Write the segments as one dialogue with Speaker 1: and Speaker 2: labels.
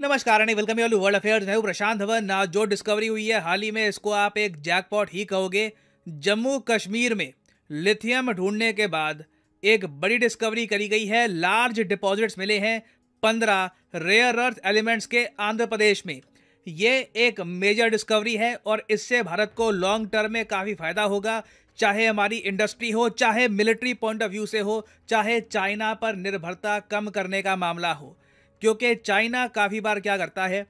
Speaker 1: नमस्कार and welcome you world affairs. मैं हूं प्रशांत धवन। ना जो डिस्कवरी हुई है हाल ही में, इसको आप एक जैकपॉट ही कहोगे। जम्मू कश्मीर में लिथियम ढूंढने के बाद एक बड़ी डिस्कवरी करी गई है। लार्ज डिपॉजिट्स मिले हैं 15 रेयर अर्थ एलिमेंट्स के आंध्र प्रदेश में। ये एक मेजर डिस्कवरी है और इससे भारत को लॉन्ग टर्म में काफ़ी फायदा होगा, चाहे हमारी इंडस्ट्री हो, चाहे मिलिट्री पॉइंट ऑफ व्यू से हो, चाहे चाइना पर निर्भरता कम करने का मामला हो। क्योंकि चाइना काफ़ी बार क्या करता है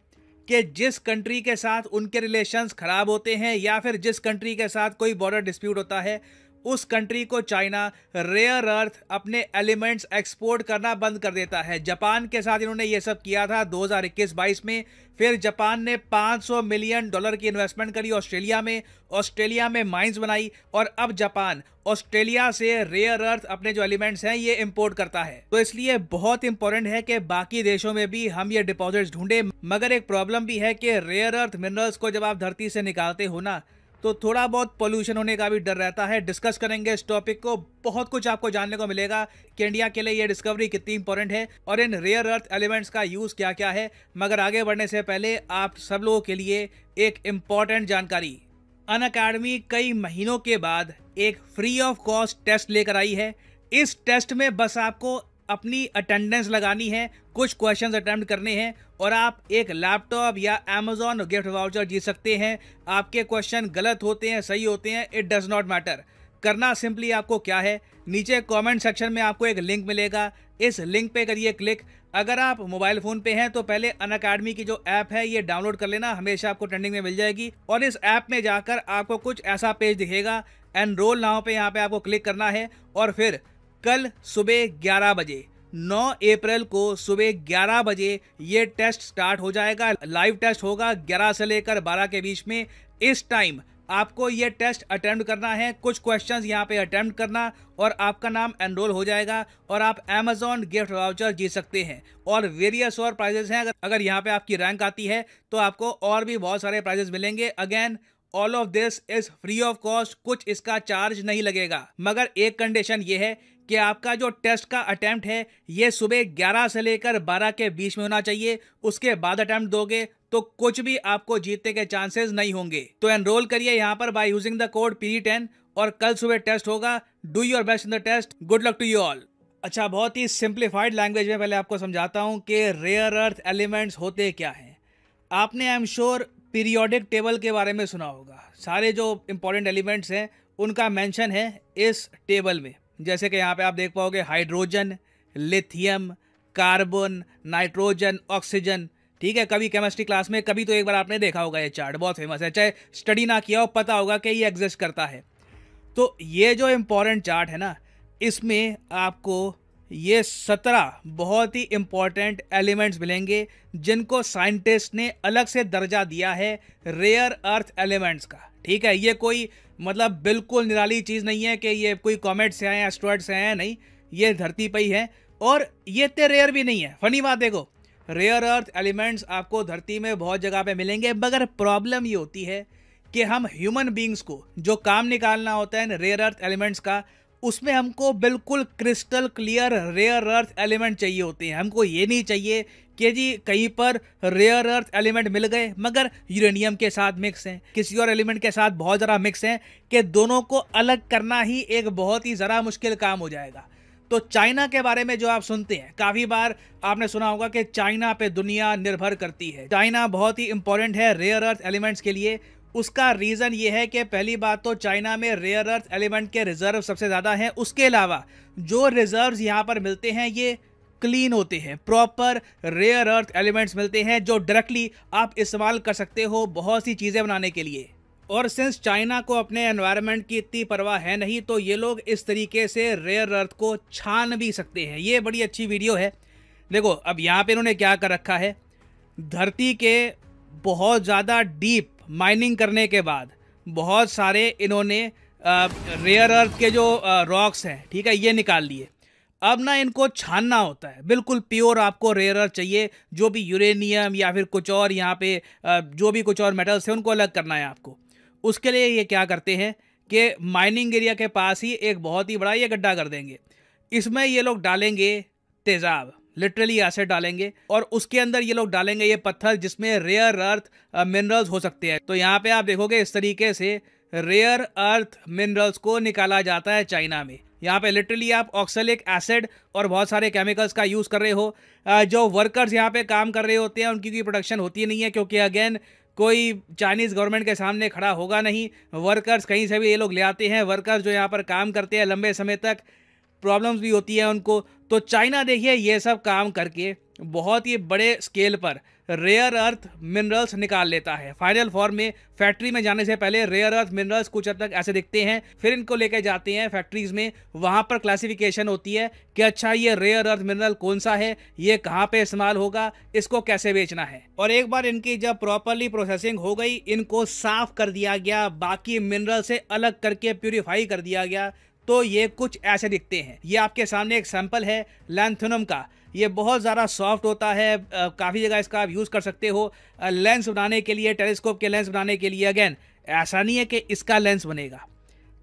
Speaker 1: कि जिस कंट्री के साथ उनके रिलेशंस खराब होते हैं या फिर जिस कंट्री के साथ कोई बॉर्डर डिस्प्यूट होता है, उस कंट्री को चाइना रेयर अर्थ अपने एलिमेंट्स एक्सपोर्ट करना बंद कर देता है। जापान के साथ इन्होंने ये सब किया था 2021-22 में। फिर जापान ने $500 मिलियन की इन्वेस्टमेंट करी ऑस्ट्रेलिया में माइंस बनाई, और अब जापान ऑस्ट्रेलिया से रेयर अर्थ अपने जो एलिमेंट्स हैं ये इंपोर्ट करता है। तो इसलिए बहुत इंपॉर्टेंट है कि बाकी देशों में भी हम ये डिपॉजिट्स ढूंढे। मगर एक प्रॉब्लम भी है कि रेयर अर्थ मिनरल्स को जब आप धरती से निकालते हो ना, तो थोड़ा बहुत पोल्यूशन होने का भी डर रहता है। डिस्कस करेंगे इस टॉपिक को, बहुत कुछ आपको जानने को मिलेगा कि इंडिया के लिए ये डिस्कवरी कितनी इंपॉर्टेंट है और इन रेयर अर्थ एलिमेंट्स का यूज़ क्या क्या है। मगर आगे बढ़ने से पहले आप सब लोगों के लिए एक इम्पॉर्टेंट जानकारी। अनअकैडमी कई महीनों के बाद एक फ्री ऑफ कॉस्ट टेस्ट लेकर आई है। इस टेस्ट में बस आपको अपनी अटेंडेंस लगानी है, कुछ क्वेश्चंस अटेम्प्ट करने हैं और आप एक लैपटॉप या अमेजॉन गिफ्ट वाउचर जीत सकते हैं। आपके क्वेश्चन गलत होते हैं, सही होते हैं, इट डज नॉट मैटर। करना सिंपली आपको क्या है, नीचे कमेंट सेक्शन में आपको एक लिंक मिलेगा, इस लिंक पे करिए क्लिक। अगर आप मोबाइल फ़ोन पे हैं तो पहले अनअकैडमी की जो ऐप है ये डाउनलोड कर लेना, हमेशा आपको ट्रेंडिंग में मिल जाएगी। और इस ऐप में जाकर आपको कुछ ऐसा पेज दिखेगा, एनरोल नाउ पे, यहाँ पे आपको क्लिक करना है। और फिर कल सुबह 11 बजे 9 अप्रैल को सुबह 11 बजे ये टेस्ट स्टार्ट हो जाएगा। लाइव टेस्ट होगा 11 से लेकर 12 के बीच में। इस टाइम आपको ये टेस्ट अटेम्प्ट करना है, कुछ क्वेश्चंस यहाँ पे अटेम्प्ट करना और आपका नाम एनरोल हो जाएगा और आप अमेजॉन गिफ्ट वाउचर जीत सकते हैं। और वेरियस और प्राइजेस हैं। अगर यहाँ पे आपकी रैंक आती है तो आपको और भी बहुत सारे प्राइजेस मिलेंगे। Again all of this is free of cost, कुछ इसका चार्ज नहीं लगेगा। मगर एक कंडीशन ये है कि आपका जो टेस्ट का अटेम्प्ट है ये सुबह 11 से लेकर 12 के बीच में होना चाहिए। उसके बाद अटेम्प्ट दोगे तो कुछ भी आपको जीतने के चांसेस नहीं होंगे। तो एनरोल करिए यहाँ पर by using the code PD10 और कल सुबह टेस्ट होगा। Do your best in the test. Good luck to you all. अच्छा, बहुत ही सिंप्लीफाइड लैंग्वेज में पहले आपको समझाता हूँ कि रेयर अर्थ एलिमेंट्स होते क्या हैं। आपने I am sure periodic table के बारे में सुना होगा। सारे जो इंपॉर्टेंट एलिमेंट्स हैं उनका मेंशन है इस टेबल में। जैसे कि यहाँ पे आप देख पाओगे hydrogen, lithium, carbon, nitrogen, oxygen. ठीक है, कभी केमिस्ट्री क्लास में कभी तो एक बार आपने देखा होगा, ये चार्ट बहुत फेमस है, चाहे स्टडी ना किया हो पता होगा कि ये एग्जिस्ट करता है। तो ये जो इम्पोर्टेंट चार्ट है ना, इसमें आपको ये 17 बहुत ही इम्पॉर्टेंट एलिमेंट्स मिलेंगे जिनको साइंटिस्ट ने अलग से दर्जा दिया है रेयर अर्थ एलिमेंट्स का। ठीक है, ये कोई मतलब बिल्कुल निराली चीज़ नहीं है कि ये कोई कॉमेट से आए हैं, एस्ट्रॉइड से आए हैं, नहीं, ये धरती पे ही है। और ये इतने रेयर भी नहीं है। फनी बात देखो, रेयर अर्थ एलिमेंट्स आपको धरती में बहुत जगह पे मिलेंगे, मगर प्रॉब्लम ये होती है कि हम ह्यूमन बींग्स को जो काम निकालना होता है रेयर अर्थ एलिमेंट्स का, उसमें हमको बिल्कुल crystal clear rare earth element चाहिए होते हैं। हमको ये नहीं चाहिए कि जी कहीं पर रेयर अर्थ एलिमेंट मिल गए मगर यूरेनियम के साथ मिक्स हैं, किसी और एलिमेंट के साथ बहुत ज़रा मिक्स हैं, कि दोनों को अलग करना ही एक बहुत ही ज़रा मुश्किल काम हो जाएगा। तो चाइना के बारे में जो आप सुनते हैं, काफ़ी बार आपने सुना होगा कि चाइना पे दुनिया निर्भर करती है। चाइना बहुत ही इंपॉर्टेंट है रेयर अर्थ एलिमेंट्स के लिए। उसका रीज़न ये है कि पहली बात तो चाइना में रेयर अर्थ एलिमेंट के रिजर्व सबसे ज़्यादा हैं। उसके अलावा जो रिजर्व्स यहाँ पर मिलते हैं ये क्लीन होते हैं, प्रॉपर रेयर अर्थ एलिमेंट्स मिलते हैं जो डायरेक्टली आप इस्तेमाल कर सकते हो बहुत सी चीज़ें बनाने के लिए। और सिंस चाइना को अपने एनवायरनमेंट की इतनी परवाह है नहीं, तो ये लोग इस तरीके से रेयर अर्थ को छान भी सकते हैं। ये बड़ी अच्छी वीडियो है। देखो अब यहाँ पे इन्होंने क्या कर रखा है, धरती के बहुत ज़्यादा डीप माइनिंग करने के बाद बहुत सारे इन्होंने रेयर अर्थ के जो रॉक्स हैं, ठीक है, ये निकाल लिए। अब ना इनको छानना होता है, बिल्कुल प्योर आपको रेयर अर्थ चाहिए। जो भी यूरेनियम या फिर कुछ और यहाँ पे जो भी कुछ और मेटल्स हैं उनको अलग करना है आपको। उसके लिए ये क्या करते हैं कि माइनिंग एरिया के पास ही एक बहुत ही बड़ा ये गड्ढा कर देंगे। इसमें ये लोग डालेंगे तेज़ाब, लिटरली एसिड डालेंगे और उसके अंदर ये लोग डालेंगे ये पत्थर जिसमें रेयर अर्थ मिनरल्स हो सकते हैं। तो यहाँ पे आप देखोगे इस तरीके से रेयर अर्थ मिनरल्स को निकाला जाता है चाइना में। यहाँ पे लिटरली आप ऑक्सैलिक एसिड और बहुत सारे केमिकल्स का यूज़ कर रहे हो। जो वर्कर्स यहाँ पे काम कर रहे होते हैं उनकी कोई प्रोडक्शन होती नहीं है, क्योंकि अगेन कोई चाइनीज़ गवर्नमेंट के सामने खड़ा होगा नहीं। वर्कर्स कहीं से भी ये लोग ले आते हैं। वर्कर्स जो यहाँ पर काम करते हैं लंबे समय तक प्रॉब्लम्स भी होती है उनको। तो चाइना देखिए ये सब काम करके बहुत ही बड़े स्केल पर रेयर अर्थ मिनरल्स निकाल लेता है। फाइनल फॉर्म में फैक्ट्री में जाने से पहले रेयर अर्थ मिनरल्स कुछ हद तक ऐसे दिखते हैं, फिर इनको लेके जाते हैं फैक्ट्रीज में, वहां पर क्लासिफिकेशन होती है कि अच्छा ये रेयर अर्थ मिनरल कौन सा है, ये कहाँ पे इस्तेमाल होगा, इसको कैसे बेचना है। और एक बार इनकी जब प्रॉपरली प्रोसेसिंग हो गई, इनको साफ कर दिया गया, बाकी मिनरल से अलग करके प्यूरिफाई कर दिया गया, तो ये कुछ ऐसे दिखते हैं। ये आपके सामने एक सैंपल है लैंथेनम का। ये बहुत ज़्यादा सॉफ्ट होता है, काफ़ी जगह इसका आप यूज़ कर सकते हो लेंस बनाने के लिए, टेलीस्कोप के लेंस बनाने के लिए। अगेन ऐसा नहीं है कि इसका लेंस बनेगा,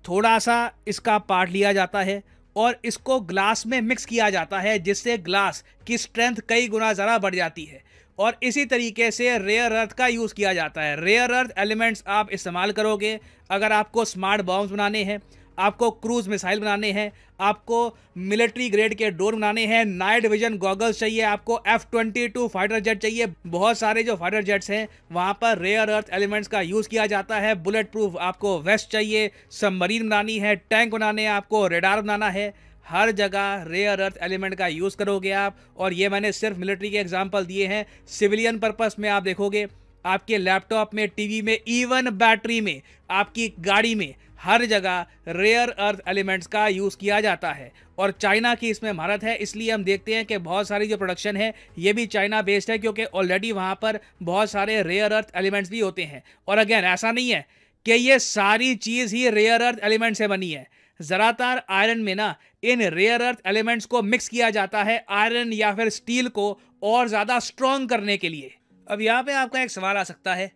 Speaker 1: थोड़ा सा इसका पार्ट लिया जाता है और इसको ग्लास में मिक्स किया जाता है, जिससे ग्लास की स्ट्रेंथ कई गुना ज़्यादा बढ़ जाती है। और इसी तरीके से रेयर अर्थ का यूज़ किया जाता है। रेयर अर्थ एलिमेंट्स आप इस्तेमाल करोगे अगर आपको स्मार्ट बॉम्ब्स बनाने हैं, आपको क्रूज मिसाइल बनाने हैं, आपको मिलिट्री ग्रेड के ड्रोन बनाने हैं, नाइट विजन गॉगल्स चाहिए, आपको F-22 फाइटर जेट चाहिए। बहुत सारे जो फाइटर जेट्स हैं वहां पर रेयर अर्थ एलिमेंट्स का यूज़ किया जाता है। बुलेट प्रूफ आपको वेस्ट चाहिए, सबमरीन बनानी है, टैंक बनाने हैं, आपको रेडार बनाना है। हर जगह रेयर अर्थ एलिमेंट का यूज़ करोगे आप। और ये मैंने सिर्फ मिलिट्री के एग्जाम्पल दिए हैं। सिविलियन पर्पस में आप देखोगे आपके लैपटॉप में, टीवी में, इवन बैटरी में, आपकी गाड़ी में, हर जगह रेयर अर्थ एलिमेंट्स का यूज़ किया जाता है। और चाइना की इसमें महारत है, इसलिए हम देखते हैं कि बहुत सारी जो प्रोडक्शन है ये भी चाइना बेस्ड है, क्योंकि ऑलरेडी वहाँ पर बहुत सारे रेयर अर्थ एलिमेंट्स भी होते हैं। और अगेन ऐसा नहीं है कि ये सारी चीज़ ही रेयर अर्थ एलिमेंट से बनी है। ज़्यादातर आयरन में ना इन रेयर अर्थ एलिमेंट्स को मिक्स किया जाता है आयरन या फिर स्टील को और ज़्यादा स्ट्रॉन्ग करने के लिए। अब यहाँ पे आपका एक सवाल आ सकता है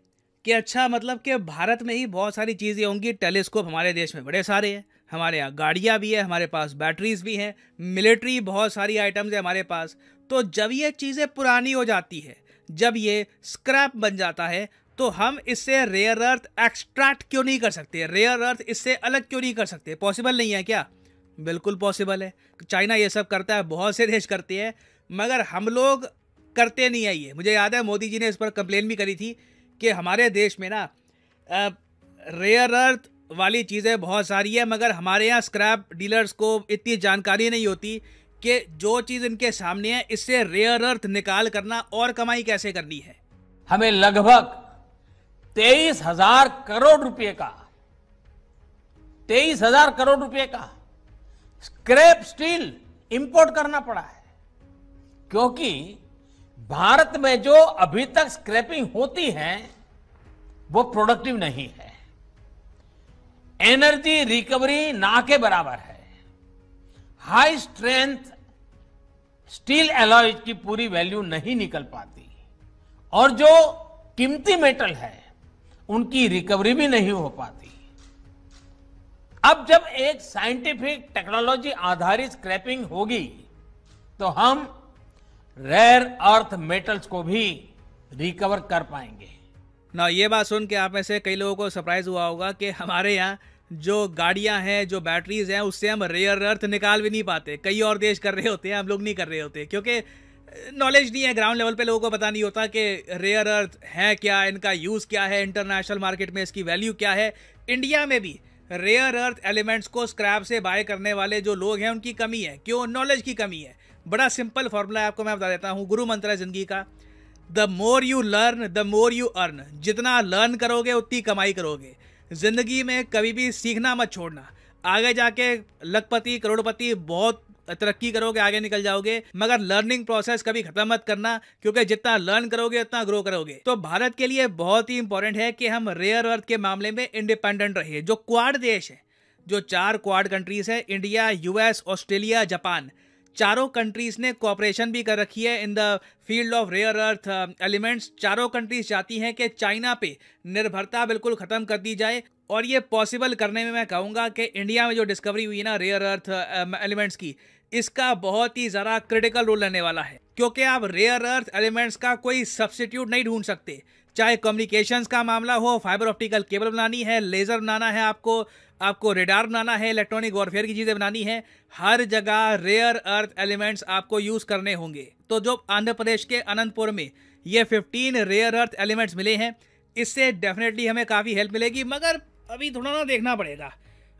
Speaker 1: कि अच्छा मतलब कि भारत में ही बहुत सारी चीज़ें होंगी, टेलीस्कोप हमारे देश में बड़े सारे हैं, हमारे यहाँ गाड़ियाँ भी है, हमारे पास बैटरीज भी हैं, मिलिट्री बहुत सारी आइटम्स है हमारे पास। तो जब ये चीज़ें पुरानी हो जाती है, जब ये स्क्रैप बन जाता है, तो हम इससे रेयर अर्थ एक्सट्रैक्ट क्यों नहीं कर सकते? रेयर अर्थ इससे अलग क्यों नहीं कर सकते? पॉसिबल नहीं है क्या? बिल्कुल पॉसिबल है। चाइना ये सब करता है, बहुत से देश करते हैं, मगर हम लोग करते नहीं है। ये मुझे याद है मोदी जी ने इस पर कंप्लेन भी करी थी कि हमारे देश में ना रेयर अर्थ वाली चीज़ें बहुत सारी है, मगर हमारे यहाँ स्क्रैप डीलर्स को इतनी जानकारी नहीं होती कि जो चीज़ इनके सामने है इससे रेयर अर्थ निकाल करना और कमाई कैसे करनी है।
Speaker 2: हमें लगभग 23,000 करोड़ रुपए का 23,000 करोड़ रुपए का स्क्रैप स्टील इंपोर्ट करना पड़ा है, क्योंकि भारत में जो अभी तक स्क्रैपिंग होती है वो प्रोडक्टिव नहीं है। एनर्जी रिकवरी ना के बराबर है। हाई स्ट्रेंथ स्टील एलॉय की पूरी वैल्यू नहीं निकल पाती, और जो कीमती मेटल है उनकी रिकवरी भी नहीं हो पाती। अब जब एक साइंटिफिक टेक्नोलॉजी आधारित स्क्रैपिंग होगी तो हम रेयर अर्थ मेटल्स को भी रिकवर कर पाएंगे
Speaker 1: ना। ये बात सुन के आप में से कई लोगों को सरप्राइज हुआ होगा कि हमारे यहाँ जो गाड़ियां हैं, जो बैटरीज हैं, उससे हम रेयर अर्थ निकाल भी नहीं पाते। कई और देश कर रहे होते हैं, हम लोग नहीं कर रहे होते, क्योंकि नॉलेज नहीं है। ग्राउंड लेवल पे लोगों को पता नहीं होता कि रेयर अर्थ है क्या, इनका यूज़ क्या है, इंटरनेशनल मार्केट में इसकी वैल्यू क्या है। इंडिया में भी रेयर अर्थ एलिमेंट्स को स्क्रैप से बाय करने वाले जो लोग हैं उनकी कमी है। क्यों? नॉलेज की कमी है। बड़ा सिंपल फॉर्मूला है, आपको मैं बता देता हूँ, गुरु मंत्र है जिंदगी का। The more you learn the more you earn. जितना लर्न करोगे उतनी कमाई करोगे। जिंदगी में कभी भी सीखना मत छोड़ना। आगे जाके लखपति करोड़पति बहुत तरक्की करोगे, आगे निकल जाओगे, मगर लर्निंग प्रोसेस कभी खत्म मत करना, क्योंकि जितना लर्न करोगे उतना ग्रो करोगे। तो भारत के लिए बहुत ही इंपॉर्टेंट है कि हम रेयर अर्थ के मामले में इंडिपेंडेंट रहे। जो क्वाड देश है, जो 4 क्वाड कंट्रीज है, इंडिया, यूएस, ऑस्ट्रेलिया, जापान, चारों कंट्रीज ने कोऑपरेशन भी कर रखी है in the field of rare earth elements. चारों कंट्रीज चाहती हैं कि चाइना पे निर्भरता बिल्कुल खत्म कर दी जाए, और ये पॉसिबल करने में मैं कहूँगा कि इंडिया में जो डिस्कवरी हुई ना रेयर अर्थ एलिमेंट्स की, इसका बहुत ही ज़्यादा क्रिटिकल रोल रहने वाला है। क्योंकि आप रेयर अर्थ एलिमेंट्स का कोई सब्स्टिट्यूट नहीं ढूंढ सकते। चाहे कम्युनिकेशंस का मामला हो, फाइबर ऑप्टिकल केबल बनानी है, लेज़र बनाना है, आपको रेडार बनाना है, इलेक्ट्रॉनिक वॉरफेयर की चीज़ें बनानी है, हर जगह रेयर अर्थ एलिमेंट्स आपको यूज़ करने होंगे। तो जो आंध्र प्रदेश के अनंतपुर में ये 15 रेयर अर्थ एलिमेंट्स मिले हैं, इससे डेफिनेटली हमें काफ़ी हेल्प मिलेगी। मगर अभी थोड़ा ना देखना पड़ेगा,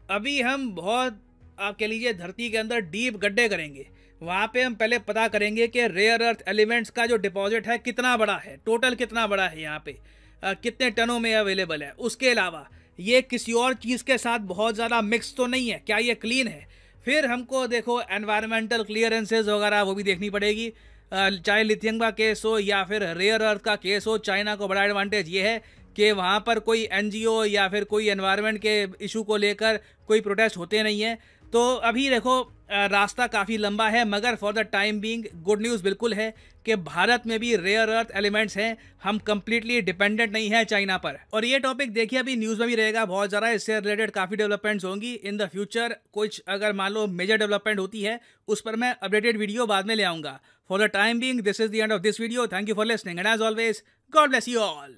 Speaker 1: अभी हम बहुत आप कह लीजिए धरती के अंदर डीप गड्ढे करेंगे। वहाँ पे हम पहले पता करेंगे कि रेयर अर्थ एलिमेंट्स का जो डिपॉजिट है कितना बड़ा है, टोटल कितना बड़ा है, यहाँ पे कितने टनों में अवेलेबल है। उसके अलावा ये किसी और चीज़ के साथ बहुत ज़्यादा मिक्स तो नहीं है, क्या ये क्लीन है। फिर हमको देखो एनवायरमेंटल क्लियरेंसेज वगैरह वो भी देखनी पड़ेगी। चाहे लिथियम का केस हो या फिर रेयर अर्थ का केस हो, चाइना को बड़ा एडवांटेज ये है कि वहाँ पर कोई एनजीओ या फिर कोई एनवायरनमेंट के इशू को लेकर कोई प्रोटेस्ट होते नहीं है। तो अभी देखो रास्ता काफ़ी लंबा है, मगर for the time being good news बिल्कुल है कि भारत में भी रेयर अर्थ एलिमेंट्स हैं, हम कंप्लीटली डिपेंडेंट नहीं है चाइना पर। और ये टॉपिक देखिए अभी न्यूज़ में भी रहेगा बहुत ज़्यादा, इससे रिलेटेड काफ़ी डेवलपमेंट्स होंगी इन द फ्यूचर। कुछ अगर मान लो मेजर डेवलपमेंट होती है उस पर मैं अपडेटेड वीडियो बाद में ले आऊँगा। For the time being this is the end of this video. Thank you for listening and as always God bless you all.